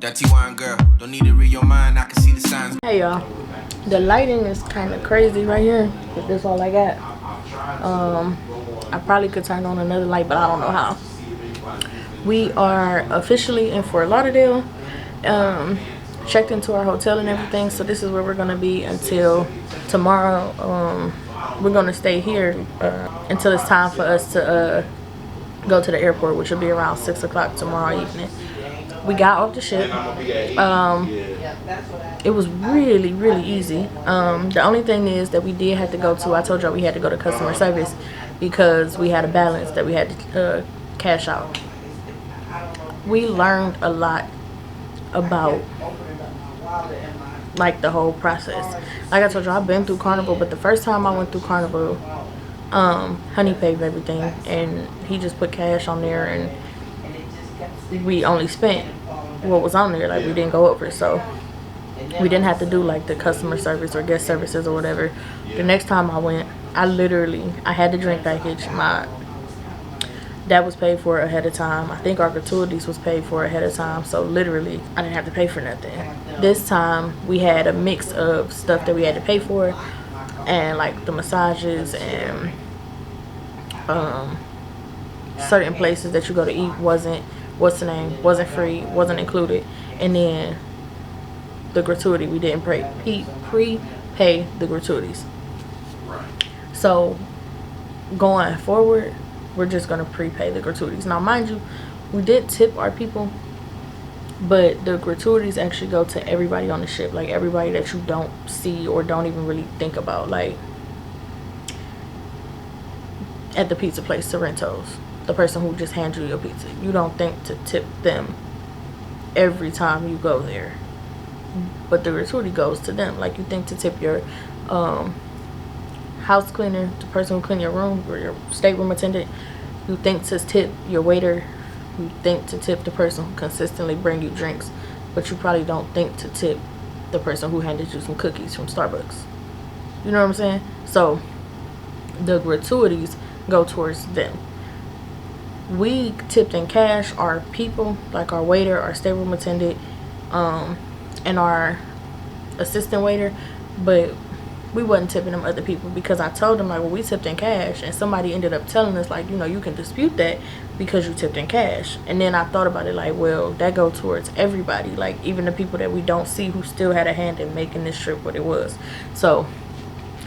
That T1 girl, don't need to read your mind, I can see the signs. Hey y'all, the lighting is kind of crazy right here, but that's all I got. I probably could turn on another light, but I don't know how. We are officially in Fort Lauderdale, checked into our hotel and everything, so this is where we're gonna be until tomorrow. We're gonna stay here until it's time for us to go to the airport, which will be around 6 o'clock tomorrow evening. We got off the ship. It was really, really easy. The only thing is that we did have to go to, I told y'all we had to go to customer service because we had a balance that we had to cash out. We learned a lot about like the whole process. Like I told you, I've been through Carnival, but the first time I went through Carnival, Honey paid for everything, and he just put cash on there, and we only spent what was on there. Like, we didn't go over, so we didn't have to do like the customer service or guest services or whatever. The next time I went, I had the drink package. That was paid for ahead of time. I think our gratuities was paid for ahead of time, so literally I didn't have to pay for nothing. This time we had a mix of stuff that we had to pay for, and like the massages and certain places that you go to eat wasn't free, wasn't included. And then the gratuity, we didn't prepay the gratuities. So going forward, we're just gonna prepay the gratuities. Now mind you, we did tip our people, but the gratuities actually go to everybody on the ship, like everybody that you don't see or don't even really think about, like at the pizza place, Sorrento's, the person who just hands you your pizza. You don't think to tip them every time you go there, but the gratuity goes to them. Like, you think to tip your house cleaner, the person who clean your room, or your stateroom attendant. You think to tip your waiter. You think to tip the person who consistently bring you drinks, but you probably don't think to tip the person who handed you some cookies from Starbucks. You know what I'm saying? So the gratuities go towards them. We tipped in cash our people, like our waiter, our stateroom attendant, and our assistant waiter, but we wasn't tipping them other people, because I told them, like, well, we tipped in cash, and somebody ended up telling us, like, you know, you can dispute that because you tipped in cash. And then I thought about it, like, well, that goes towards everybody, like even the people that we don't see who still had a hand in making this trip what it was. So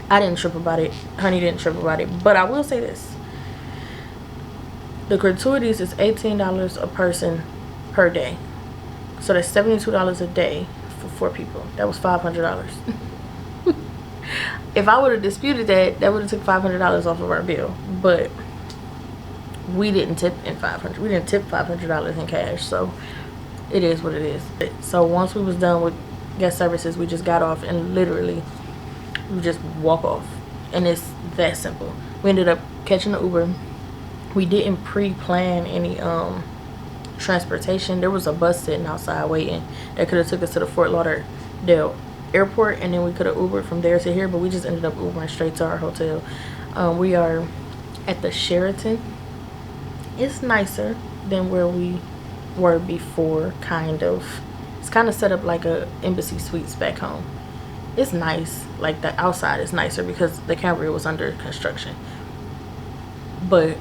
I didn't trip about it. Honey didn't trip about it. But I will say this: the gratuities is $18 a person per day, so that's $72 a day for 4 people. That was $500. If I would have disputed that, that would have took $500 off of our bill. But we didn't tip in $500. We didn't tip $500 in cash. So it is what it is. So once we was done with guest services, we just got off, and literally we just walk off, and it's that simple. We ended up catching an Uber. We didn't pre-plan any transportation. There was a bus sitting outside waiting that could have took us to the Fort Lauderdale airport, and then we could have Ubered from there to here, but we just ended up Ubering straight to our hotel. We are at the Sheraton. It's nicer than where we were before, kind of. It's kind of set up like a embassy suites back home. It's nice. Like, the outside is nicer because the Cambria was under construction, but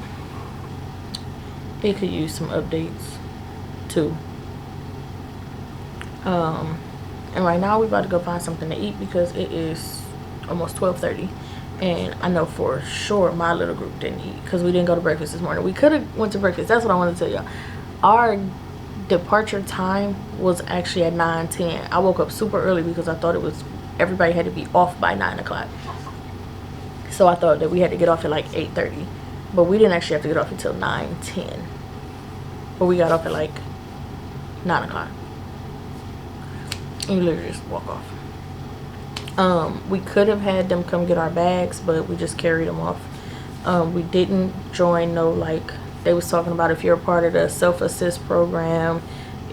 it could use some updates too. And right now we're about to go find something to eat because it is almost 12:30, and I know for sure my little group didn't eat because we didn't go to breakfast this morning. We could have went to breakfast. That's what I wanted to tell y'all. Our departure time was actually at 9:10. I woke up super early because I thought everybody had to be off by 9 o'clock. So I thought that we had to get off at like 8:30, but we didn't actually have to get off until 9:10. But we got off at like 9 o'clock. And you literally just walk off. We could have had them come get our bags, but we just carried them off. We didn't join no, like, they was talking about if you're a part of the self-assist program,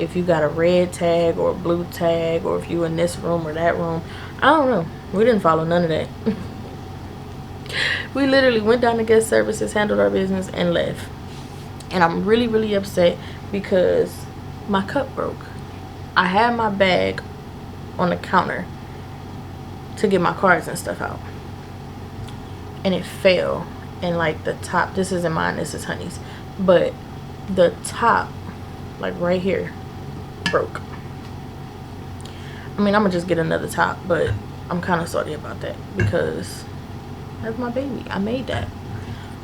if you got a red tag or a blue tag, or if you in this room or that room. I don't know. We didn't follow none of that. We literally went down to guest services, handled our business, and left. And I'm really, really upset because my cup broke. I had my bag on the counter to get my cards and stuff out, and it fell, and like the top, this isn't mine, this is Honey's, but the top, like right here, broke. I mean, I'm gonna just get another top, but I'm kind of salty about that because that's my baby. I made that.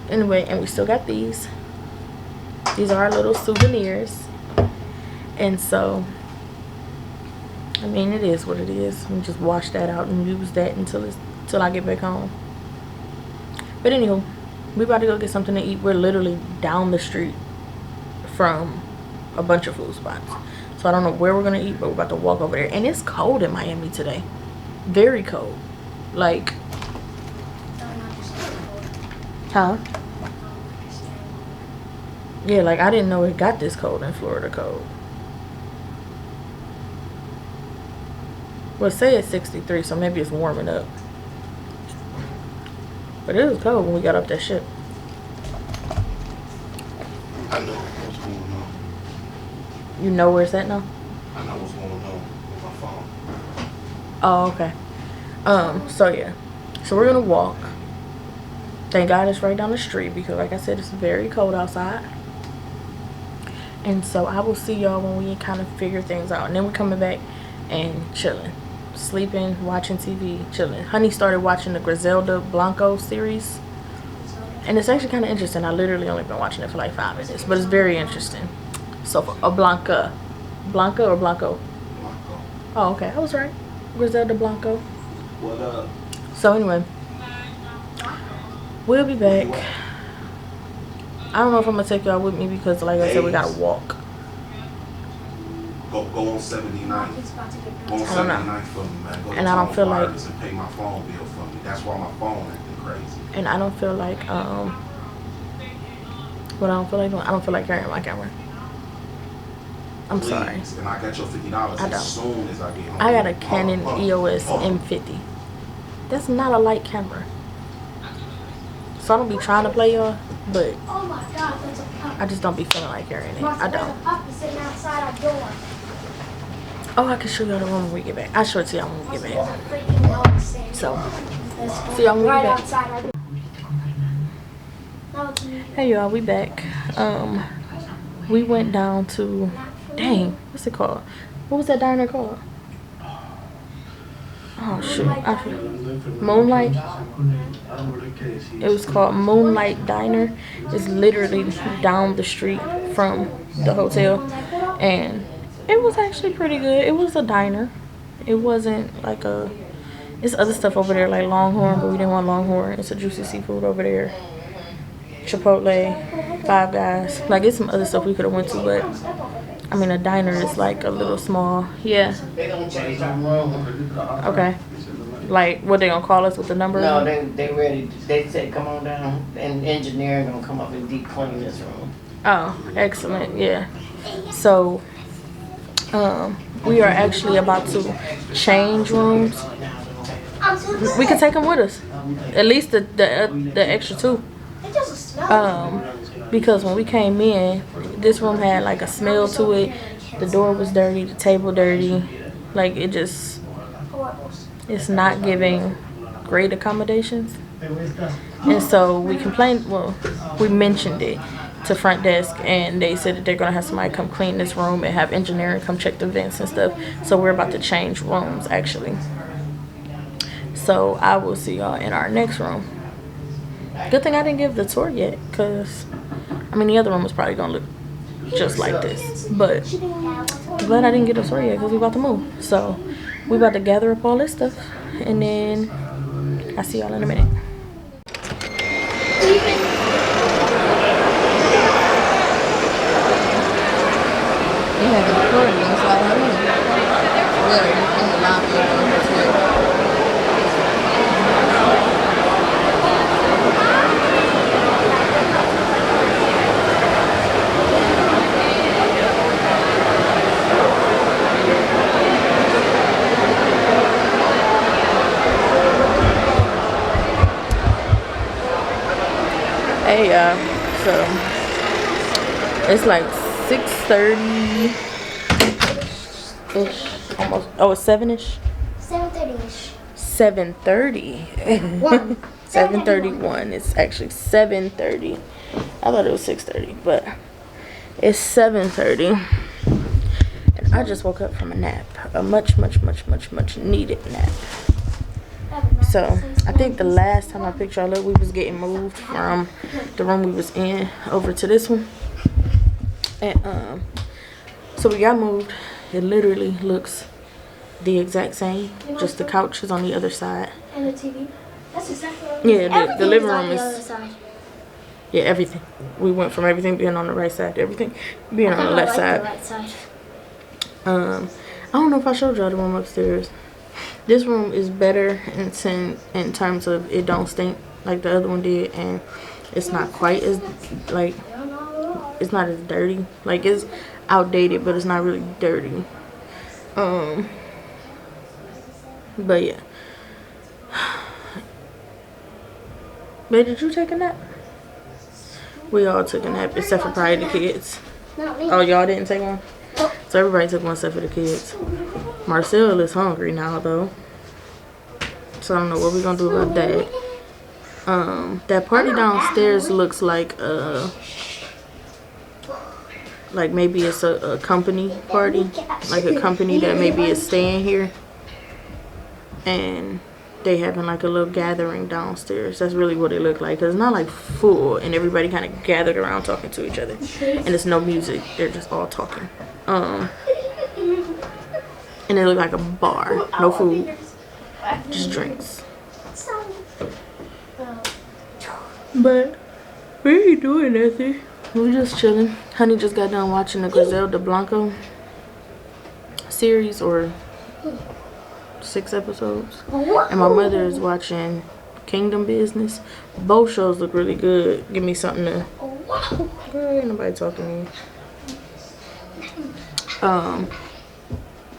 Anyway, and we still got these. These are our little souvenirs. And so, I mean, it is what it is. We just wash that out and use that until I get back home. But anywho, we about to go get something to eat. We're literally down the street from a bunch of food spots. So I don't know where we're gonna eat, but we're about to walk over there. And it's cold in Miami today. Very cold. Like, huh? Yeah, like I didn't know it got this cold in Florida cold. Well, say it's 63, so maybe it's warming up. But it was cold when we got up that ship. I know what's going on. You know where it's at now? I know what's going on with my phone. Oh, okay. So yeah. So we're gonna walk. Thank God it's right down the street because like I said, it's very cold outside. And so I will see y'all when we kind of figure things out. And then we're coming back and chilling. Sleeping, watching TV, chilling. Honey started watching the Griselda Blanco series. And it's actually kind of interesting. I literally only been watching it for like 5 minutes. But it's very interesting. So for a Blanca. Blanca or Blanco? Blanco. Oh, okay. I was right. Griselda Blanco. What up? So anyway. We'll be back. I don't know if I'm going to take y'all with me because like I said, we got to walk. Go on 79th. Go on 79th for me, man. Go to And I don't feel like... and pay my phone bill for me. That's why my phone acting crazy. And I don't feel like, what I don't feel like doing, I don't feel like carrying my camera. I'm Please. sorry. And I got your $50 I don't. as soon as I get home. I got a Canon EOS M50. That's not a light camera. So I don't be trying to play y'all, but Oh my God, that's a pup. I just don't be feeling like carrying it. Martha, I there's don't. a puppy sitting outside our door. Oh, I can show y'all the room when we get back. I'll show it to y'all when we get There's back. a freaking dog sitting So, There's see y'all when we right get back. outside our door. No, it's me. Hey y'all, we back. We went down to, dang, what's it called? What was that diner called? Oh shoot, Moonlight. It was called Moonlight Diner. It's literally down the street from the hotel, and it was actually pretty good. It was a diner. It wasn't like a. It's other stuff over there like Longhorn, but we didn't want Longhorn. It's a Juicy Seafood over there. Chipotle, Five Guys. Like it's some other stuff we could have went to, but I mean a diner is like a little small. Yeah. Okay. Like what they gonna call us with the number? No, they ready. They said come on down, and engineering gonna come up and deep clean this room. Oh, excellent. Yeah. So, we are actually about to change rooms. We can take them with us. At least the extra 2. It doesn't smell. Because when we came in, this room had like a smell to it. The door was dirty, the table dirty. Like it just, it's not giving great accommodations. And so we complained, well, we mentioned it to front desk, and they said that they're gonna have somebody come clean this room and have engineering come check the vents and stuff. So we're about to change rooms actually. So I will see y'all in our next room. Good thing I didn't give the tour yet, cause I mean the other room was probably gonna look just like this, but I'm glad I didn't get a tour yet because we about to move. So we about to gather up all this stuff, and then I'll see y'all in a minute. Hey, so it's like 6:30 ish, almost. Oh, it's 7ish. 7:30ish. 7:30. 7:31. It's actually 7:30. I thought it was 6:30, but it's 7:30. And I just woke up from a nap, a much needed nap. So I think the last time I picked y'all up, we was getting moved from the room we was in over to this one, and so we got moved. It literally looks the exact same, just the couch is on the other side. And the TV. That's exactly what Yeah, the living room on the is. other side. Yeah, everything. We went from everything being on the right side to everything being on the left side. The right side. I don't know if I showed y'all the room upstairs. This room is better in terms of it don't stink like the other one did, and it's not quite as like it's not as dirty. Like it's outdated, but it's not really dirty. But yeah. Babe, did you take a nap? We all took a nap except for probably the kids. Not me. Oh, y'all didn't take one? So everybody took one except for the kids. Marcel is hungry now though. So I don't know what we're gonna do about that. That party downstairs looks like maybe it's a company party. Like a company that maybe is staying here. And they having like a little gathering downstairs. That's really what it looked like. Cause it's not like full and everybody kind of gathered around talking to each other. And it's no music. They're just all talking. And it looked like a bar. No food. Just drinks. But we ain't doing nothing. We just chilling. Honey just got done watching the Griselda Blanco series, or 6 episodes. And my mother is watching Kingdom Business. Both shows look really good. Give me something to... Girl, ain't nobody talking to me.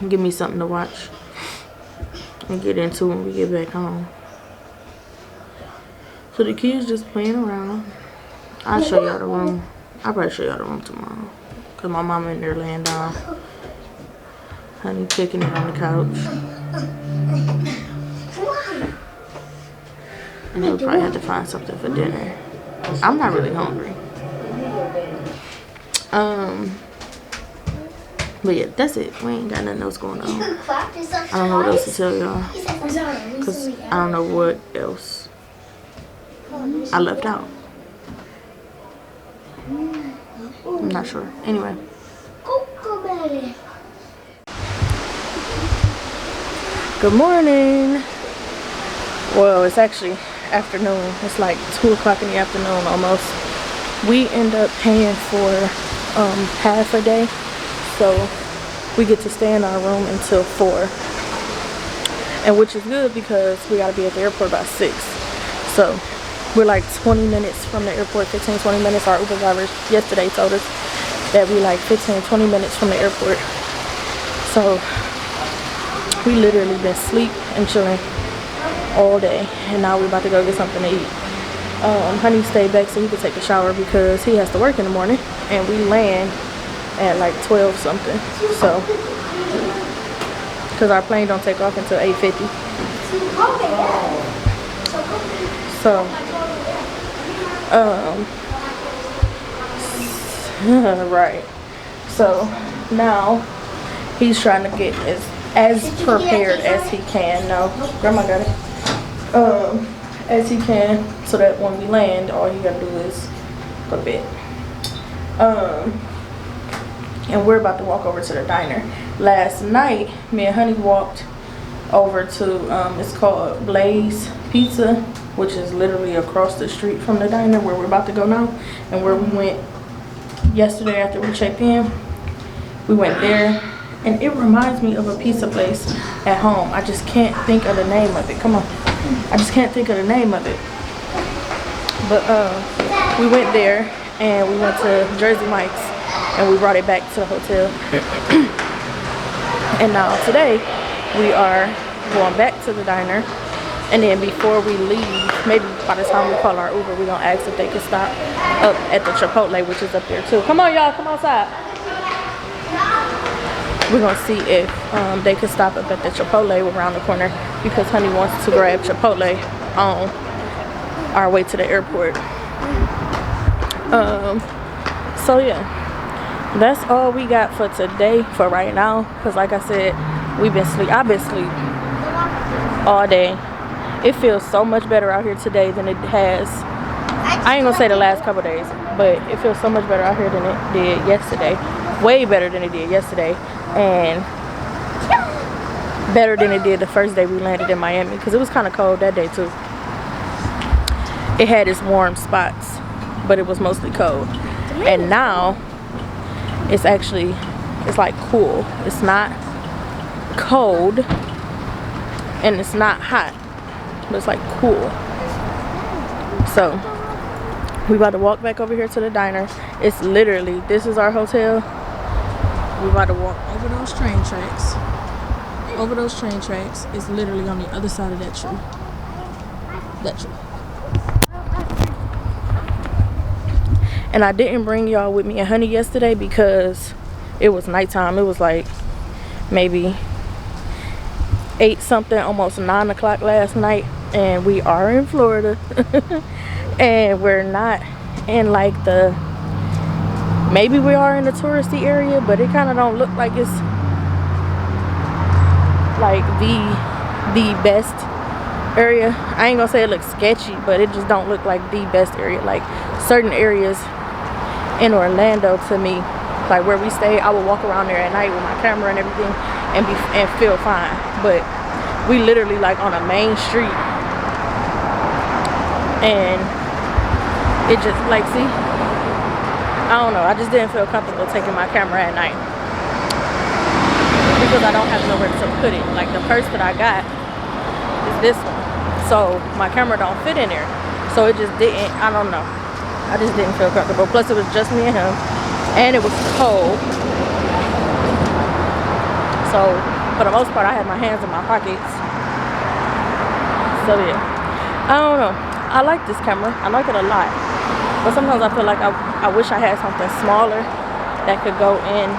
Give me something to watch and get into when we get back home. So the kids just playing around. I'll show y'all the room. I'll probably show y'all the room tomorrow. Cause my mama in there laying down. Honey kicking it on the couch. And we'll probably have to find something for dinner. I'm not really hungry. But yeah, that's it. We ain't got nothing else going on. I don't know what else to tell y'all. Cause I don't know what else I left out. I'm not sure. Anyway. Good morning. Well, it's actually afternoon. It's like 2 o'clock in the afternoon almost. We end up paying for half a day. So we get to stay in our room until 4. And which is good because we gotta be at the airport by 6. So we're like 20 minutes from the airport, 15-20 minutes. Our Uber driver yesterday told us that we like 15-20 minutes from the airport. So we literally been asleep and chilling all day, and now we're about to go get something to eat. Honey stayed back so he could take a shower because he has to work in the morning, and we land at like 12 something. So because our plane don't take off until 8:50. So right. So now he's trying to get as prepared as he can. No, grandma got it. As he can, so that when we land, all he gotta do is go to bed. And we're about to walk over to the diner. Last night, me and Honey walked over to it's called Blaze Pizza, which is literally across the street from the diner where we're about to go now, and where we went yesterday after we checked in. We went there, and it reminds me of a pizza place at home. I just can't think of the name of it. Come on, I just can't think of the name of it. But we went there, and we went to Jersey Mike's, and we brought it back to the hotel. And now today we are going back to the diner And then before we leave, maybe by the time we call our Uber, we're gonna ask if they can stop up at the Chipotle, which is up there too. Come on, y'all, come outside. We're gonna see if they can stop up at the Chipotle around the corner because Honey wants to grab Chipotle on our way to the airport. So yeah, that's all we got for today for right now. Cause like I said, I've been asleep all day. It feels so much better out here today than it has. I ain't gonna say the last couple days, but it feels so much better out here than it did yesterday. Way better than it did yesterday, and better than it did the first day we landed in Miami, because it was kind of cold that day too. It had its warm spots, but it was mostly cold. And now it's like cool. It's not cold and it's not hot, but it's like cool. So we about to walk back over here to the diner. It's literally, this is our hotel. We about to walk over those train tracks. Over those train tracks. It's literally on the other side of that tree. That tree. And I didn't bring y'all with me and Honey yesterday because it was nighttime. It was like maybe 8 something, almost 9 o'clock last night. And we are in Florida. And we're not in like the, maybe we are in the touristy area, but it kind of don't look like it's like the best area. I ain't gonna say it looks sketchy, but it just don't look like the best area. Like certain areas in Orlando, to me, like where we stay, I would walk around there at night with my camera and everything and feel fine. But we literally like on a main street, and it just like, see, I don't know, I just didn't feel comfortable taking my camera at night because I don't have nowhere to put it. Like the purse that I got is this one, so my camera don't fit in there, so it just didn't, I don't know, I just didn't feel comfortable. Plus it was just me and him, and it was cold, so for the most part I had my hands in my pockets. So yeah, I don't know, I like this camera, I like it a lot, but sometimes I feel like I wish I had something smaller that could go in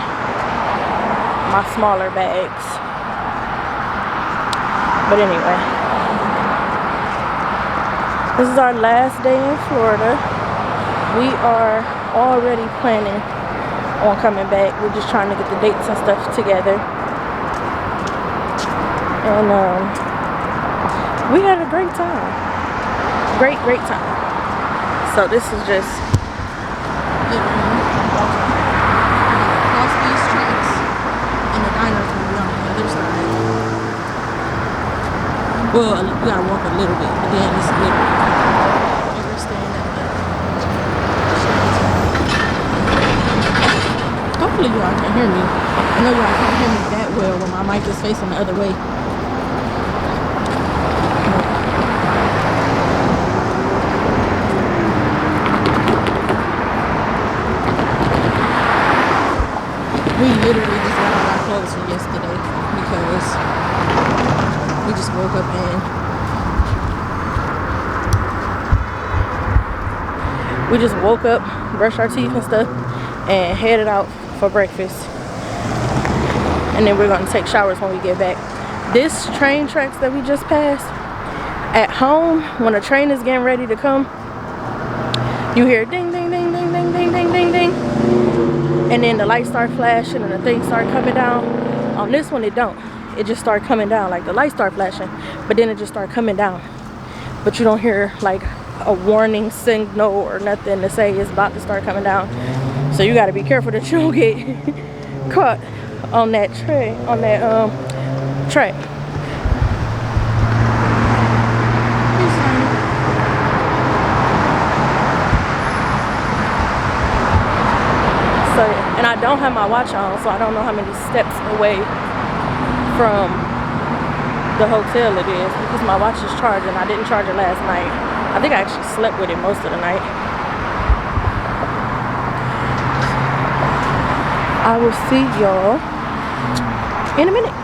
my smaller bags. But anyway, this is our last day in Florida. We are already planning on coming back. We're just trying to get the dates and stuff together. And we had a great time. Great time. So this is just across these tracks, and the diner's gonna be on the other side. Well, we gotta walk a little bit, but then it's literally, and we're staying at the Sheraton. Hopefully y'all can hear me. I know y'all can't hear me that well when my mic is facing the other way. We literally just got all our clothes from yesterday because we just woke up and brushed our teeth and stuff, and headed out for breakfast. And then we're gonna take showers when we get back. This train tracks that we just passed, at home, when a train is getting ready to come, you hear ding, ding, ding, ding, ding, ding, ding, ding, ding. And then the lights start flashing and the things start coming down. On this one, it don't. It just start coming down. Like the lights start flashing, but then it just start coming down. But you don't hear like a warning signal or nothing to say it's about to start coming down. So you got to be careful that you don't get caught on that track. So, and I don't have my watch on, so I don't know how many steps away from the hotel it is, because my watch is charging. I didn't charge it last night. I think I actually slept with it most of the night. I will see y'all in a minute.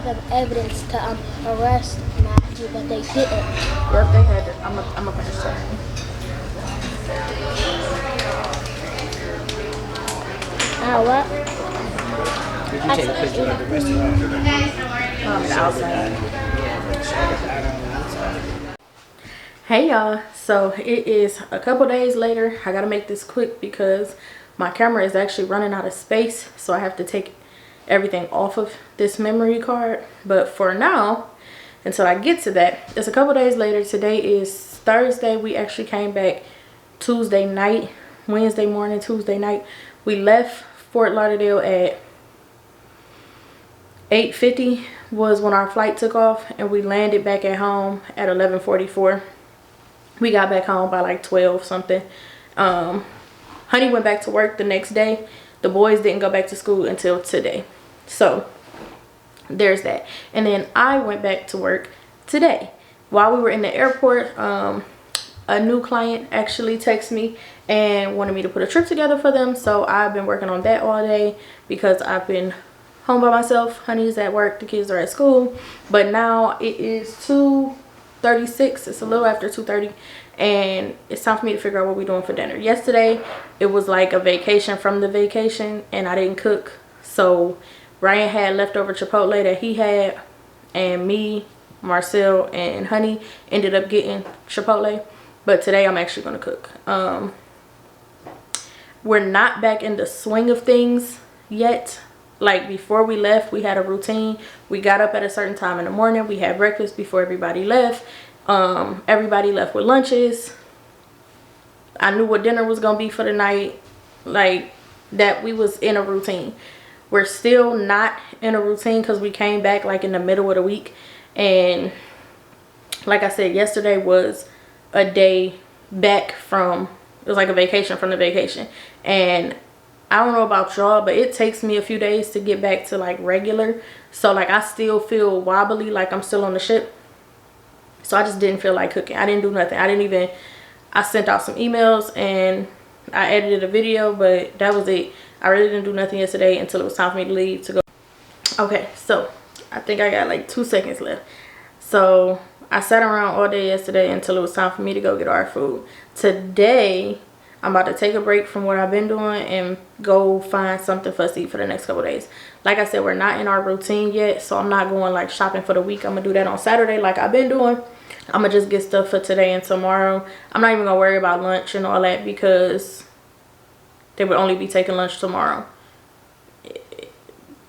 Of evidence to arrest to, but they didn't. Yep, they had it. I'm gonna finish that. What? Did you take a picture of the restaurant? Outside. Yeah, Hey y'all, so it is a couple days later. I gotta make this quick because my camera is actually running out of space, so I have to take everything off of this memory card. But for now, until I get to that, it's a couple days later. Today is Thursday. We actually came back Tuesday night, Wednesday morning, Tuesday night. We left Fort Lauderdale at 8:50 was when our flight took off, and we landed back at home at 11:44. We got back home by like 12 something. Honey went back to work the next day. The boys didn't go back to school until today. So there's that. And then I went back to work today. While we were in the airport, a new client actually texted me and wanted me to put a trip together for them. So I've been working on that all day because I've been home by myself. Honey's at work, the kids are at school. But now it is 2:36. It's a little after 2:30, and it's time for me to figure out what we're doing for dinner. Yesterday it was like a vacation from the vacation, and I didn't cook, so Ryan had leftover Chipotle that he had, and me, Marcel, and Honey ended up getting Chipotle. But today I'm actually going to cook. We're not back in the swing of things yet. Like before we left, we had a routine. We got up at a certain time in the morning. We had breakfast before everybody left. Everybody left with lunches. I knew what dinner was gonna be for the night. Like that, we was in a routine. We're still not in a routine because we came back like in the middle of the week. And like I said, yesterday was a day back from, it was like a vacation from the vacation. And I don't know about y'all, but it takes me a few days to get back to like regular. So like I still feel wobbly, like I'm still on the ship. So I just didn't feel like cooking. I didn't do nothing. I sent out some emails and I edited a video, but that was it. I really didn't do nothing yesterday until it was time for me to leave to go. Okay, so I think I got like 2 seconds left. So I sat around all day yesterday until it was time for me to go get our food. Today, I'm about to take a break from what I've been doing and go find something for us to eat for the next couple days. Like I said, we're not in our routine yet, so I'm not going like shopping for the week. I'm gonna do that on Saturday like I've been doing. I'm gonna just get stuff for today and tomorrow. I'm not even gonna worry about lunch and all that because they would only be taking lunch tomorrow.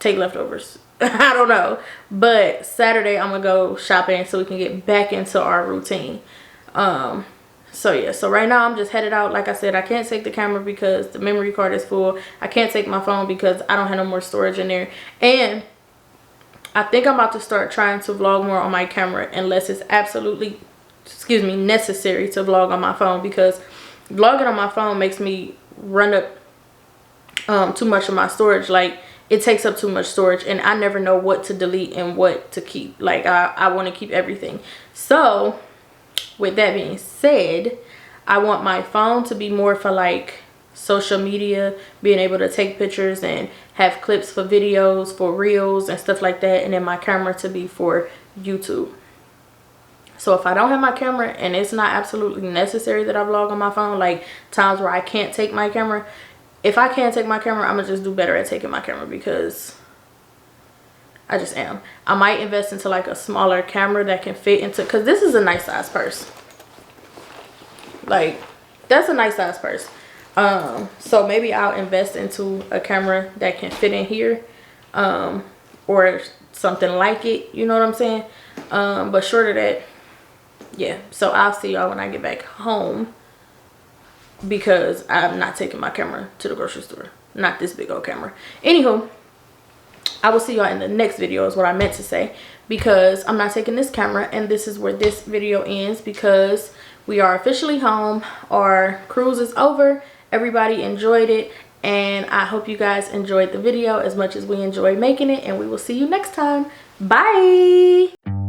Take leftovers. I don't know. But Saturday I'm gonna go shopping so we can get back into our routine. So yeah, so right now I'm just headed out. Like I said, I can't take the camera because the memory card is full. I can't take my phone because I don't have no more storage in there. And I think I'm about to start trying to vlog more on my camera unless it's absolutely, necessary to vlog on my phone, because vlogging on my phone makes me run up too much of my storage. Like it takes up too much storage and I never know what to delete and what to keep. Like I want to keep everything. So with that being said, I want my phone to be more for like social media, being able to take pictures and have clips for videos, for reels and stuff like that, and then my camera to be for YouTube. So if I don't have my camera and it's not absolutely necessary that I vlog on my phone, like times where I can't take my camera, if I can't take my camera, I'm gonna just do better at taking my camera because I just am. I might invest into like a smaller camera that can fit into, because this is a nice size purse. Like that's a nice size purse. So maybe I'll invest into a camera that can fit in here, or something like it, you know what I'm saying? But short of that, yeah. So I'll see y'all when I get back home, because I'm not taking my camera to the grocery store. Not this big old camera. Anywho, I will see y'all in the next video is what I meant to say, because I'm not taking this camera, and this is where this video ends because we are officially home. Our cruise is over. Everybody enjoyed it, and I hope you guys enjoyed the video as much as we enjoyed making it, and we will see you next time. Bye.